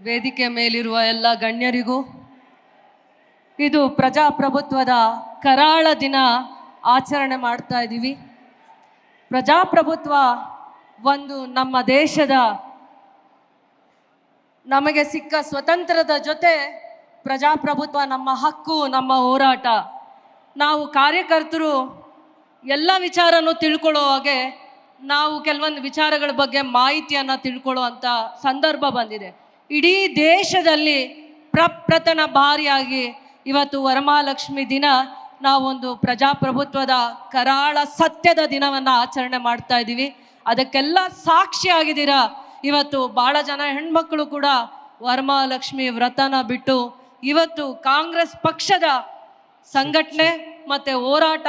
ವೇದಿಕೆ ಮೇಲಿರುವ ಎಲ್ಲ ಗಣ್ಯರಿಗೂ ಇದು ಪ್ರಜಾಪ್ರಭುತ್ವದ ಕರಾಳ ದಿನ ಆಚರಣೆ ಮಾಡ್ತಾ ಇದ್ದೀವಿ. ಪ್ರಜಾಪ್ರಭುತ್ವ ಒಂದು ನಮ್ಮ ದೇಶದ ನಮಗೆ ಸಿಕ್ಕ ಸ್ವತಂತ್ರದ ಜೊತೆ ಪ್ರಜಾಪ್ರಭುತ್ವ ನಮ್ಮ ಹಕ್ಕು, ನಮ್ಮ ಹೋರಾಟ. ನಾವು ಕಾರ್ಯಕರ್ತರು ಎಲ್ಲ ವಿಚಾರನೂ ತಿಳ್ಕೊಳ್ಳೋ ಹಾಗೆ ನಾವು ಕೆಲವೊಂದು ವಿಚಾರಗಳ ಬಗ್ಗೆ ಮಾಹಿತಿಯನ್ನು ತಿಳ್ಕೊಳ್ಳುವಂಥ ಸಂದರ್ಭ ಬಂದಿದೆ. ಇಡೀ ದೇಶದಲ್ಲಿ ಪ್ರಪ್ರಥಮ ಬಾರಿಯಾಗಿ ಇವತ್ತು ವರಮಹಾಲಕ್ಷ್ಮಿ ದಿನ ನಾವೊಂದು ಪ್ರಜಾಪ್ರಭುತ್ವದ ಕರಾಳ ಸತ್ಯದ ದಿನವನ್ನು ಆಚರಣೆ ಮಾಡ್ತಾ ಇದ್ದೀವಿ. ಅದಕ್ಕೆಲ್ಲ ಸಾಕ್ಷಿಯಾಗಿದ್ದೀರಾ. ಇವತ್ತು ಭಾಳ ಜನ ಹೆಣ್ಮಕ್ಳು ಕೂಡ ವರಮಹಾಲಕ್ಷ್ಮಿ ವ್ರತನ ಬಿಟ್ಟು ಇವತ್ತು ಕಾಂಗ್ರೆಸ್ ಪಕ್ಷದ ಸಂಘಟನೆ ಮತ್ತು ಹೋರಾಟ,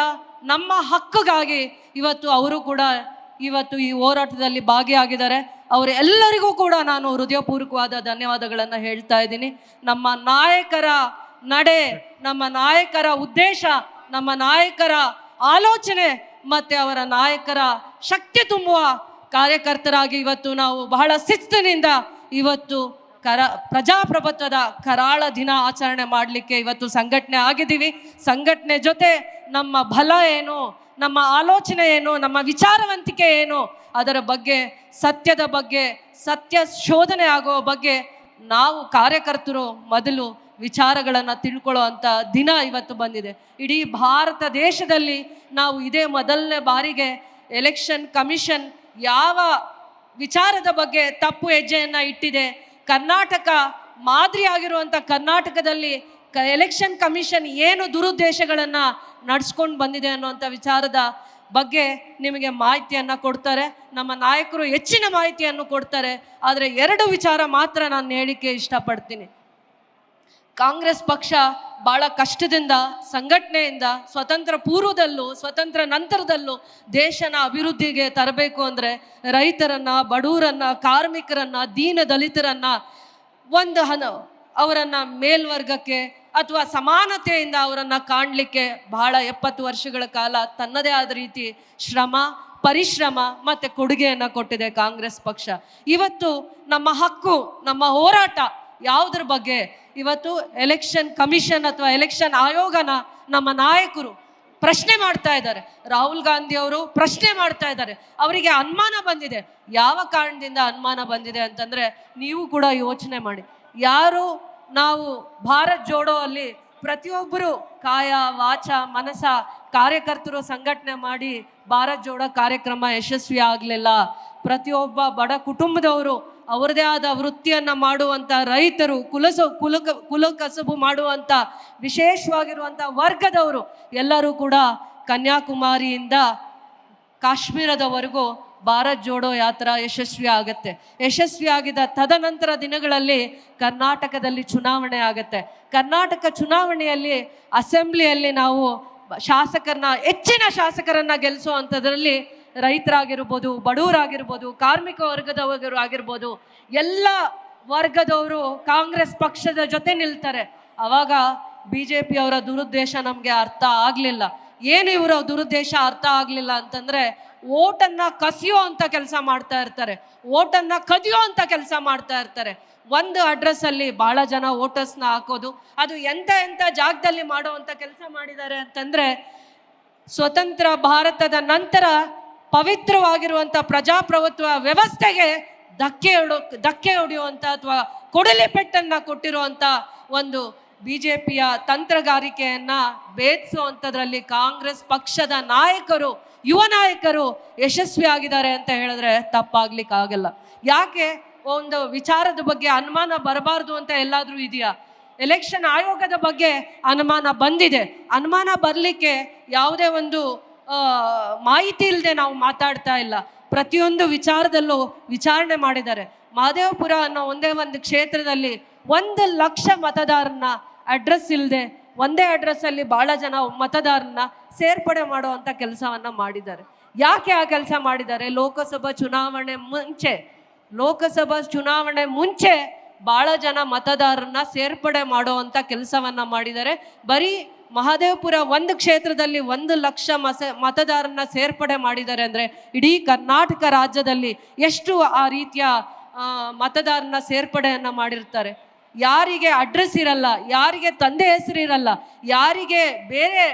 ನಮ್ಮ ಹಕ್ಕಿಗಾಗಿ ಇವತ್ತು ಅವರು ಕೂಡ ಇವತ್ತು ಈ ಹೋರಾಟದಲ್ಲಿ ಭಾಗಿಯಾಗಿದ್ದಾರೆ. ಅವರೆಲ್ಲರಿಗೂ ಕೂಡ ನಾನು ಹೃದಯಪೂರ್ವಕವಾದ ಧನ್ಯವಾದಗಳನ್ನು ಹೇಳ್ತಾ ಇದ್ದೀನಿ. ನಮ್ಮ ನಾಯಕರ ನಡೆ, ನಮ್ಮ ನಾಯಕರ ಉದ್ದೇಶ, ನಮ್ಮ ನಾಯಕರ ಆಲೋಚನೆ ಮತ್ತು ಅವರ ನಾಯಕರ ಶಕ್ತಿ ತುಂಬುವ ಕಾರ್ಯಕರ್ತರಾಗಿ ಇವತ್ತು ನಾವು ಬಹಳ ಶಿಸ್ತಿನಿಂದ ಇವತ್ತು ಪ್ರಜಾಪ್ರಭುತ್ವದ ಕರಾಳ ದಿನ ಆಚರಣೆ ಮಾಡಲಿಕ್ಕೆ ಇವತ್ತು ಸಂಘಟನೆ ಆಗಿದ್ದೀವಿ. ಸಂಘಟನೆ ಜೊತೆ ನಮ್ಮ ಬಲ ಏನು, ನಮ್ಮ ಆಲೋಚನೆ ಏನು, ನಮ್ಮ ವಿಚಾರವಂತಿಕೆ ಏನು, ಅದರ ಬಗ್ಗೆ, ಸತ್ಯದ ಬಗ್ಗೆ, ಸತ್ಯ ಶೋಧನೆ ಆಗುವ ಬಗ್ಗೆ ನಾವು ಕಾರ್ಯಕರ್ತರು ಮೊದಲು ವಿಚಾರಗಳನ್ನು ತಿಳ್ಕೊಳ್ಳೋ ಅಂಥ ದಿನ ಇವತ್ತು ಬಂದಿದೆ. ಇಡೀ ಭಾರತ ದೇಶದಲ್ಲಿ ನಾವು ಇದೇ ಮೊದಲನೇ ಬಾರಿಗೆ ಎಲೆಕ್ಷನ್ ಕಮಿಷನ್ ಯಾವ ವಿಚಾರದ ಬಗ್ಗೆ ತಪ್ಪು ಹೆಜ್ಜೆಯನ್ನು ಇಟ್ಟಿದೆ, ಕರ್ನಾಟಕ ಮಾದರಿಯಾಗಿರುವಂಥ ಕರ್ನಾಟಕದಲ್ಲಿ ಎಲೆಕ್ಷನ್ ಕಮಿಷನ್ ಏನು ದುರುದ್ದೇಶಗಳನ್ನು ನಡೆಸ್ಕೊಂಡು ಬಂದಿದೆ ಅನ್ನುವಂಥ ವಿಚಾರದ ಬಗ್ಗೆ ನಿಮಗೆ ಮಾಹಿತಿಯನ್ನು ಕೊಡ್ತಾರೆ. ನಮ್ಮ ನಾಯಕರು ಹೆಚ್ಚಿನ ಮಾಹಿತಿಯನ್ನು ಕೊಡ್ತಾರೆ. ಆದರೆ 2 ವಿಚಾರ ಮಾತ್ರ ನಾನು ಹೇಳಿಕ್ಕೆ ಇಷ್ಟಪಡ್ತೀನಿ. ಕಾಂಗ್ರೆಸ್ ಪಕ್ಷ ಭಾಳ ಕಷ್ಟದಿಂದ, ಸಂಘಟನೆಯಿಂದ ಸ್ವತಂತ್ರ ಪೂರ್ವದಲ್ಲೂ ಸ್ವತಂತ್ರ ನಂತರದಲ್ಲೂ ದೇಶನ ಅಭಿವೃದ್ಧಿಗೆ ತರಬೇಕು ಅಂದರೆ ರೈತರನ್ನು, ಬಡವರನ್ನು, ಕಾರ್ಮಿಕರನ್ನು, ದೀನ ದಲಿತರನ್ನು ಅವರನ್ನು ಮೇಲ್ವರ್ಗಕ್ಕೆ ಅಥವಾ ಸಮಾನತೆಯಿಂದ ಅವರನ್ನು ಕಾಣಲಿಕ್ಕೆ ಬಹಳ 70 ವರ್ಷಗಳ ಕಾಲ ತನ್ನದೇ ಆದ ರೀತಿ ಶ್ರಮ, ಪರಿಶ್ರಮ ಮತ್ತು ಕೊಡುಗೆಯನ್ನು ಕೊಟ್ಟಿದೆ ಕಾಂಗ್ರೆಸ್ ಪಕ್ಷ. ಇವತ್ತು ನಮ್ಮ ಹಕ್ಕು, ನಮ್ಮ ಹೋರಾಟ ಯಾವುದ್ರ ಬಗ್ಗೆ ಇವತ್ತು ಎಲೆಕ್ಷನ್ ಕಮಿಷನ್ ಅಥವಾ ಎಲೆಕ್ಷನ್ ಆಯೋಗನ ನಮ್ಮ ನಾಯಕರು ಪ್ರಶ್ನೆ ಮಾಡ್ತಾ ಇದ್ದಾರೆ. ರಾಹುಲ್ ಗಾಂಧಿ ಅವರು ಪ್ರಶ್ನೆ ಮಾಡ್ತಾ ಇದ್ದಾರೆ. ಅವರಿಗೆ ಅನುಮಾನ ಬಂದಿದೆ. ಯಾವ ಕಾರಣದಿಂದ ಅನುಮಾನ ಬಂದಿದೆ ಅಂತಂದರೆ, ನೀವು ಕೂಡ ಯೋಚನೆ ಮಾಡಿ. ಯಾರು ನಾವು ಭಾರತ್ ಜೋಡೋ ಅಲ್ಲಿ ಪ್ರತಿಯೊಬ್ಬರು ಕಾಯ ವಾಚ ಮನಸ ಕಾರ್ಯಕರ್ತರು ಸಂಘಟನೆ ಮಾಡಿ ಭಾರತ್ ಜೋಡೋ ಕಾರ್ಯಕ್ರಮ ಯಶಸ್ವಿ ಆಗಲಿಲ್ಲ. ಪ್ರತಿಯೊಬ್ಬ ಬಡ ಕುಟುಂಬದವರು, ಅವರದೇ ಆದ ವೃತ್ತಿಯನ್ನು ಮಾಡುವಂಥ ರೈತರು, ಕುಲ ಕಸಬು ಮಾಡುವಂಥ ವಿಶೇಷವಾಗಿರುವಂಥ ವರ್ಗದವರು ಎಲ್ಲರೂ ಕೂಡ ಕನ್ಯಾಕುಮಾರಿಯಿಂದ ಕಾಶ್ಮೀರದವರೆಗೂ ಭಾರತ್ ಜೋಡೋ ಯಾತ್ರಾ ಯಶಸ್ವಿ ಆಗುತ್ತೆ. ಯಶಸ್ವಿಯಾಗಿದ್ದ ತದನಂತರ ದಿನಗಳಲ್ಲಿ ಕರ್ನಾಟಕದಲ್ಲಿ ಚುನಾವಣೆ ಆಗುತ್ತೆ. ಕರ್ನಾಟಕ ಚುನಾವಣೆಯಲ್ಲಿ ಅಸೆಂಬ್ಲಿಯಲ್ಲಿ ನಾವು ಹೆಚ್ಚಿನ ಶಾಸಕರನ್ನು ಗೆಲ್ಲಿಸುವಂಥದ್ರಲ್ಲಿ ರೈತರಾಗಿರ್ಬೋದು, ಬಡವರಾಗಿರ್ಬೋದು, ಕಾರ್ಮಿಕ ವರ್ಗದವರು ಆಗಿರ್ಬೋದು, ಎಲ್ಲ ವರ್ಗದವರು ಕಾಂಗ್ರೆಸ್ ಪಕ್ಷದ ಜೊತೆ ನಿಲ್ತಾರೆ. ಆವಾಗ BJP ಅವರ ದುರುದ್ದೇಶ ನಮಗೆ ಅರ್ಥ ಆಗಲಿಲ್ಲ. ಏನು ಇವರ ದುರುದ್ದೇಶ ಅರ್ಥ ಆಗಲಿಲ್ಲ ಅಂತಂದರೆ, ಓಟನ್ನು ಕಸಿಯೋ ಅಂಥ ಕೆಲಸ ಮಾಡ್ತಾ ಇರ್ತಾರೆ, ಓಟನ್ನು ಕದಿಯೋ ಅಂಥ ಕೆಲಸ ಮಾಡ್ತಾ ಇರ್ತಾರೆ. ಒಂದು ಅಡ್ರೆಸ್ಸಲ್ಲಿ ಭಾಳ ಜನ ವೋಟರ್ಸ್ನ ಹಾಕೋದು, ಅದು ಎಂಥ ಜಾಗದಲ್ಲಿ ಮಾಡೋ ಅಂಥ ಕೆಲಸ ಮಾಡಿದ್ದಾರೆ ಅಂತಂದರೆ, ಸ್ವತಂತ್ರ ಭಾರತದ ನಂತರ ಪವಿತ್ರವಾಗಿರುವಂಥ ಪ್ರಜಾಪ್ರಭುತ್ವ ವ್ಯವಸ್ಥೆಗೆ ಧಕ್ಕೆ ಹೊಡೆಯುವಂಥ ಅಥವಾ ಕೊಡಲಿ ಪೆಟ್ಟನ್ನು ಕೊಟ್ಟಿರುವಂಥ ಒಂದು BJPಯ ತಂತ್ರಗಾರಿಕೆಯನ್ನು ಭೇದಿಸುವಂಥದ್ರಲ್ಲಿ ಕಾಂಗ್ರೆಸ್ ಪಕ್ಷದ ನಾಯಕರು, ಯುವ ನಾಯಕರು ಯಶಸ್ವಿಯಾಗಿದ್ದಾರೆ ಅಂತ ಹೇಳಿದ್ರೆ ತಪ್ಪಾಗ್ಲಿಕ್ಕಾಗಲ್ಲ. ಯಾಕೆ ಒಂದು ವಿಚಾರದ ಬಗ್ಗೆ ಅನುಮಾನ ಬರಬಾರ್ದು ಅಂತ ಎಲ್ಲಾದರೂ ಇದೆಯಾ? ಎಲೆಕ್ಷನ್ ಆಯೋಗದ ಬಗ್ಗೆ ಅನುಮಾನ ಬಂದಿದೆ. ಅನುಮಾನ ಬರಲಿಕ್ಕೆ ಯಾವುದೇ ಒಂದು ಮಾಹಿತಿ ಇಲ್ಲದೆ ನಾವು ಮಾತಾಡ್ತಾ ಇಲ್ಲ. ಪ್ರತಿಯೊಂದು ವಿಚಾರದಲ್ಲೂ ವಿಚಾರಣೆ ಮಾಡಿದ್ದಾರೆ. ಮಹದೇವಪುರ ಅನ್ನೋ ಒಂದೇ ಒಂದು ಕ್ಷೇತ್ರದಲ್ಲಿ 1 ಲಕ್ಷ ಮತದಾರನ ಅಡ್ರೆಸ್ ಇಲ್ಲದೆ ಒಂದೇ ಅಡ್ರೆಸ್ಸಲ್ಲಿ ಭಾಳ ಜನ ಮತದಾರನ ಸೇರ್ಪಡೆ ಮಾಡುವಂಥ ಕೆಲಸವನ್ನು ಮಾಡಿದ್ದಾರೆ. ಯಾಕೆ ಆ ಕೆಲಸ ಮಾಡಿದ್ದಾರೆ? ಲೋಕಸಭಾ ಚುನಾವಣೆ ಮುಂಚೆ ಭಾಳ ಜನ ಮತದಾರರನ್ನ ಸೇರ್ಪಡೆ ಮಾಡುವಂಥ ಕೆಲಸವನ್ನು ಮಾಡಿದ್ದಾರೆ. ಬರೀ ಮಹದೇವಪುರ ಒಂದು ಕ್ಷೇತ್ರದಲ್ಲಿ 1 ಲಕ್ಷ ಮತದಾರರನ್ನ ಸೇರ್ಪಡೆ ಮಾಡಿದ್ದಾರೆ ಅಂದರೆ ಇಡೀ ಕರ್ನಾಟಕ ರಾಜ್ಯದಲ್ಲಿ ಎಷ್ಟು ಆ ರೀತಿಯ ಮತದಾರನ ಸೇರ್ಪಡೆಯನ್ನು ಮಾಡಿರ್ತಾರೆ. ಯಾರಿಗೆ ಅಡ್ರೆಸ್ ಇರಲ್ಲ, ಯಾರಿಗೆ ತಂದೆ ಹೆಸರು ಇರಲ್ಲ, ಯಾರಿಗೆ ಬೇರೆ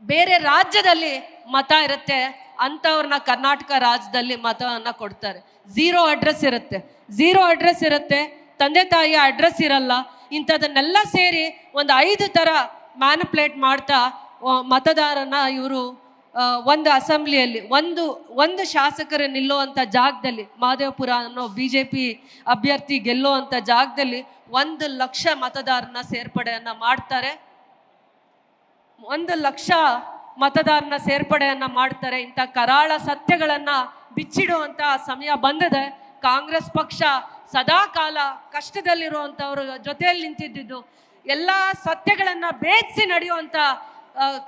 ಬೇರೆ ರಾಜ್ಯದಲ್ಲಿ ಮತ ಇರುತ್ತೆ ಅಂಥವ್ರನ್ನ ಕರ್ನಾಟಕ ರಾಜ್ಯದಲ್ಲಿ ಮತವನ್ನು ಕೊಡ್ತಾರೆ. ಝೀರೋ ಅಡ್ರೆಸ್ ಇರುತ್ತೆ, ತಂದೆ ತಾಯಿಯ ಅಡ್ರೆಸ್ ಇರಲ್ಲ. ಇಂಥದನ್ನೆಲ್ಲ ಸೇರಿ ಒಂದು 5 ಥರ ಮ್ಯಾನಿಪ್ಯುಲೇಟ್ ಮಾಡ್ತಾ ಮತದಾರನ ಇವರು ಒಂದು ಅಸೆಂಬ್ಲಿಯಲ್ಲಿ ಒಂದು ಶಾಸಕರು ನಿಲ್ಲುವಂಥ ಜಾಗದಲ್ಲಿ, ಮಹದೇವಪುರ ಅನ್ನೋ BJP ಅಭ್ಯರ್ಥಿ ಗೆಲ್ಲುವಂಥ ಜಾಗದಲ್ಲಿ 1 ಲಕ್ಷ ಮತದಾರನ ಸೇರ್ಪಡೆಯನ್ನು ಮಾಡ್ತಾರೆ. 1 ಲಕ್ಷ ಮತದಾರನ ಸೇರ್ಪಡೆಯನ್ನು ಮಾಡ್ತಾರೆ. ಇಂಥ ಕರಾಳ ಸತ್ಯಗಳನ್ನು ಬಿಚ್ಚಿಡುವಂಥ ಸಮಯ ಬಂದಿದೆ. ಕಾಂಗ್ರೆಸ್ ಪಕ್ಷ ಸದಾ ಕಾಲ ಕಷ್ಟದಲ್ಲಿರುವಂಥವ್ರ ಜೊತೆಯಲ್ಲಿ ನಿಂತಿದ್ದು, ಎಲ್ಲ ಸತ್ಯಗಳನ್ನು ಭೇದಿಸಿ ನಡೆಯುವಂಥ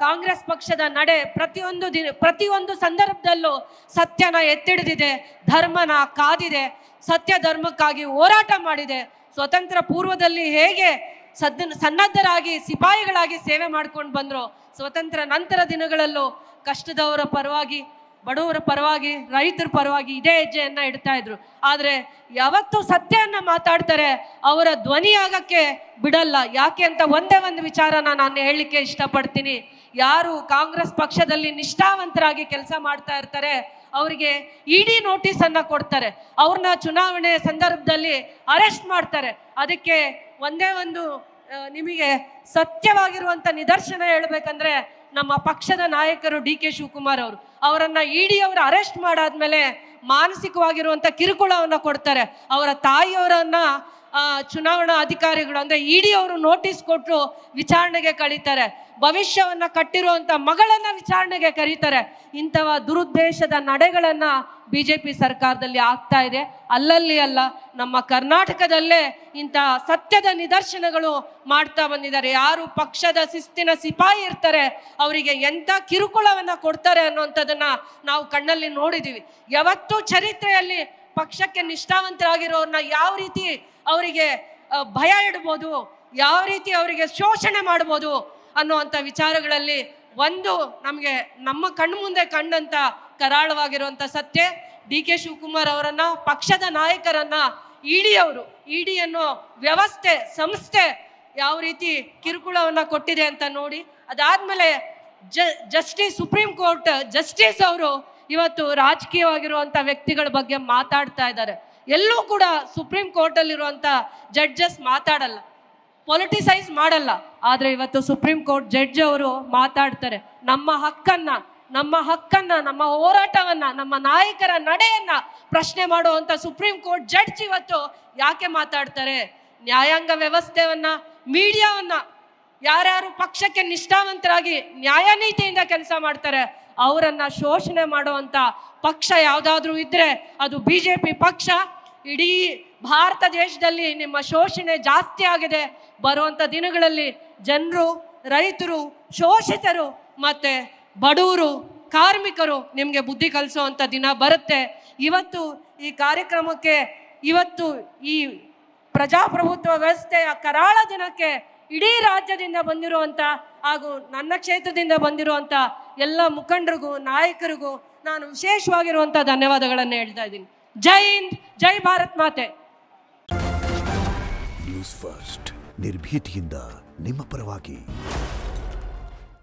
ಕಾಂಗ್ರೆಸ್ ಪಕ್ಷದ ನಡೆ ಪ್ರತಿಯೊಂದು ಸಂದರ್ಭದಲ್ಲೂ ಸತ್ಯನ ಎತ್ತಿಡಿದಿದೆ, ಧರ್ಮನ ಕಾದಿದೆ, ಸತ್ಯ ಧರ್ಮಕ್ಕಾಗಿ ಹೋರಾಟ ಮಾಡಿದೆ. ಸ್ವತಂತ್ರ ಪೂರ್ವದಲ್ಲಿ ಹೇಗೆ ಸನ್ನದ್ಧರಾಗಿ ಸಿಪಾಯಿಗಳಾಗಿ ಸೇವೆ ಮಾಡ್ಕೊಂಡು ಬಂದರು, ಸ್ವತಂತ್ರ ನಂತರ ದಿನಗಳಲ್ಲೂ ಕಷ್ಟದವರ ಪರವಾಗಿ, ಬಡವರ ಪರವಾಗಿ, ರೈತರ ಪರವಾಗಿ ಇದೇ ಹೆಜ್ಜೆಯನ್ನು ಇಡ್ತಾ ಇದ್ರು. ಆದರೆ ಯಾವತ್ತು ಸತ್ಯವನ್ನು ಮಾತಾಡ್ತಾರೆ ಅವರ ಧ್ವನಿಯಾಗಕ್ಕೆ ಬಿಡಲ್ಲ. ಯಾಕೆ ಅಂತ ಒಂದೇ ಒಂದು ವಿಚಾರನ ನಾನು ಹೇಳಲಿಕ್ಕೆ ಇಷ್ಟಪಡ್ತೀನಿ. ಯಾರು ಕಾಂಗ್ರೆಸ್ ಪಕ್ಷದಲ್ಲಿ ನಿಷ್ಠಾವಂತರಾಗಿ ಕೆಲಸ ಮಾಡ್ತಾ ಇರ್ತಾರೆ ಅವರಿಗೆ ಇಡಿ ನೋಟಿಸನ್ನು ಕೊಡ್ತಾರೆ, ಅವ್ರನ್ನ ಚುನಾವಣೆ ಸಂದರ್ಭದಲ್ಲಿ ಅರೆಸ್ಟ್ ಮಾಡ್ತಾರೆ. ಅದಕ್ಕೆ ಒಂದೇ ಒಂದು ನಿಮಗೆ ಸತ್ಯವಾಗಿರುವಂಥ ನಿದರ್ಶನ ಹೇಳ್ಬೇಕಂದ್ರೆ, ನಮ್ಮ ಪಕ್ಷದ ನಾಯಕರು DK ಶಿವಕುಮಾರ್ ಅವರನ್ನು ಇಡಿ ಅವರು ಅರೆಸ್ಟ್ ಮಾಡಾದ್ಮೇಲೆ ಮಾನಸಿಕವಾಗಿರುವಂಥ ಕಿರುಕುಳವನ್ನು ಕೊಡ್ತಾರೆ. ಅವರ ತಾಯಿಯವರನ್ನ ಚುನಾವಣಾ ಅಧಿಕಾರಿಗಳು ಅಂದರೆ ಇಡಿ ಅವರು ನೋಟಿಸ್ ಕೊಟ್ಟು ವಿಚಾರಣೆಗೆ ಕಳೀತಾರೆ. ಭವಿಷ್ಯವನ್ನು ಕಟ್ಟಿರುವಂಥ ಮಗಳನ್ನು ವಿಚಾರಣೆಗೆ ಕರೀತಾರೆ. ಇಂಥವ ದುರುದ್ದೇಶದ ನಡೆಗಳನ್ನು BJP ಸರ್ಕಾರದಲ್ಲಿ ಆಗ್ತಾ ಇದೆ. ಅಲ್ಲಲ್ಲಿ ಅಲ್ಲ, ನಮ್ಮ ಕರ್ನಾಟಕದಲ್ಲೇ ಇಂಥ ಸತ್ಯದ ನಿದರ್ಶನಗಳು ಮಾಡ್ತಾ ಬಂದಿದ್ದಾರೆ. ಯಾರು ಪಕ್ಷದ ಶಿಸ್ತಿನ ಸಿಪಾಯಿ ಇರ್ತಾರೆ ಅವರಿಗೆ ಎಂಥ ಕಿರುಕುಳವನ್ನು ಕೊಡ್ತಾರೆ ಅನ್ನುವಂಥದ್ದನ್ನು ನಾವು ಕಣ್ಣಲ್ಲಿ ನೋಡಿದ್ದೀವಿ. ಯಾವತ್ತೂ ಚರಿತ್ರೆಯಲ್ಲಿ ಪಕ್ಷಕ್ಕೆ ನಿಷ್ಠಾವಂತರಾಗಿರೋರನ್ನ ಯಾವ ರೀತಿ ಅವರಿಗೆ ಭಯ ಇಡ್ಬೋದು, ಯಾವ ರೀತಿ ಅವರಿಗೆ ಶೋಷಣೆ ಮಾಡ್ಬೋದು ಅನ್ನುವಂಥ ವಿಚಾರಗಳಲ್ಲಿ ಒಂದು ನಮಗೆ ನಮ್ಮ ಕಣ್ಣು ಮುಂದೆ ಕಂಡಂಥ ಕರಾಳವಾಗಿರುವಂಥ ಸತ್ಯ, DK ಶಿವಕುಮಾರ್ ಅವರನ್ನು, ಪಕ್ಷದ ನಾಯಕರನ್ನು ಇಡಿ ಅನ್ನೋ ವ್ಯವಸ್ಥೆ ಸಂಸ್ಥೆ ಯಾವ ರೀತಿ ಕಿರುಕುಳವನ್ನು ಕೊಟ್ಟಿದೆ ಅಂತ ನೋಡಿ. ಅದಾದಮೇಲೆ ಸುಪ್ರೀಂ ಕೋರ್ಟ್ ಜಸ್ಟಿಸ್ ಅವರು ಇವತ್ತು ರಾಜಕೀಯವಾಗಿರುವಂಥ ವ್ಯಕ್ತಿಗಳ ಬಗ್ಗೆ ಮಾತಾಡ್ತಾ ಇದ್ದಾರೆ. ಎಲ್ಲೂ ಕೂಡ ಸುಪ್ರೀಂ ಕೋರ್ಟಲ್ಲಿರುವಂಥ ಜಡ್ಜಸ್ ಮಾತಾಡಲ್ಲ, ಪೊಲಿಟಿಸೈಸ್ ಮಾಡಲ್ಲ. ಆದರೆ ಇವತ್ತು ಸುಪ್ರೀಂ ಕೋರ್ಟ್ ಜಡ್ಜ್ ಅವರು ಮಾತಾಡ್ತಾರೆ. ನಮ್ಮ ಹಕ್ಕನ್ನು, ನಮ್ಮ ಹೋರಾಟವನ್ನು, ನಮ್ಮ ನಾಯಕರ ನಡೆಯನ್ನು ಪ್ರಶ್ನೆ ಮಾಡುವಂಥ ಸುಪ್ರೀಂ ಕೋರ್ಟ್ ಜಡ್ಜ್ ಇವತ್ತು ಯಾಕೆ ಮಾತಾಡ್ತಾರೆ? ನ್ಯಾಯಾಂಗ ವ್ಯವಸ್ಥೆಯನ್ನು, ಮೀಡಿಯಾವನ್ನು, ಯಾರ್ಯಾರು ಪಕ್ಷಕ್ಕೆ ನಿಷ್ಠಾವಂತರಾಗಿ ನ್ಯಾಯನೀತಿಯಿಂದ ಕೆಲಸ ಮಾಡ್ತಾರೆ ಅವರನ್ನು ಶೋಷಣೆ ಮಾಡುವಂಥ ಪಕ್ಷ ಯಾವುದಾದ್ರೂ ಇದ್ದರೆ ಅದು BJP ಪಕ್ಷ. ಇಡೀ ಭಾರತ ದೇಶದಲ್ಲಿ ನಿಮ್ಮ ಶೋಷಣೆ ಜಾಸ್ತಿ ಆಗಿದೆ. ಬರುವಂಥ ದಿನಗಳಲ್ಲಿ ಜನರು, ರೈತರು, ಶೋಷಿತರು ಮತ್ತು ಬಡವರು, ಕಾರ್ಮಿಕರು ನಿಮಗೆ ಬುದ್ಧಿ ಕಲಿಸುವಂಥ ದಿನ ಬರುತ್ತೆ. ಇವತ್ತು ಈ ಕಾರ್ಯಕ್ರಮಕ್ಕೆ, ಇವತ್ತು ಈ ಪ್ರಜಾಪ್ರಭುತ್ವ ವ್ಯವಸ್ಥೆಯ ಕರಾಳ ದಿನಕ್ಕೆ ಇಡೀ ರಾಜ್ಯದಿಂದ ಬಂದಿರುವಂಥ ಹಾಗೂ ನನ್ನ ಕ್ಷೇತ್ರದಿಂದ ಬಂದಿರುವಂಥ ಎಲ್ಲ ಮುಖಂಡರಿಗೂ, ನಾಯಕರಿಗೂ ನಾನು ವಿಶೇಷವಾಗಿರುವಂಥ ಧನ್ಯವಾದಗಳನ್ನು ಹೇಳ್ತಾ ಇದ್ದೀನಿ. ಜೈ ಹಿಂದ್, ಜೈ ಭಾರತ್ ಮಾತೆ. ನ್ಯೂಸ್ ಫಸ್ಟ್, ನಿರ್ಭೀತಿಯಿಂದ ನಿಮ್ಮ ಪರವಾಗಿ.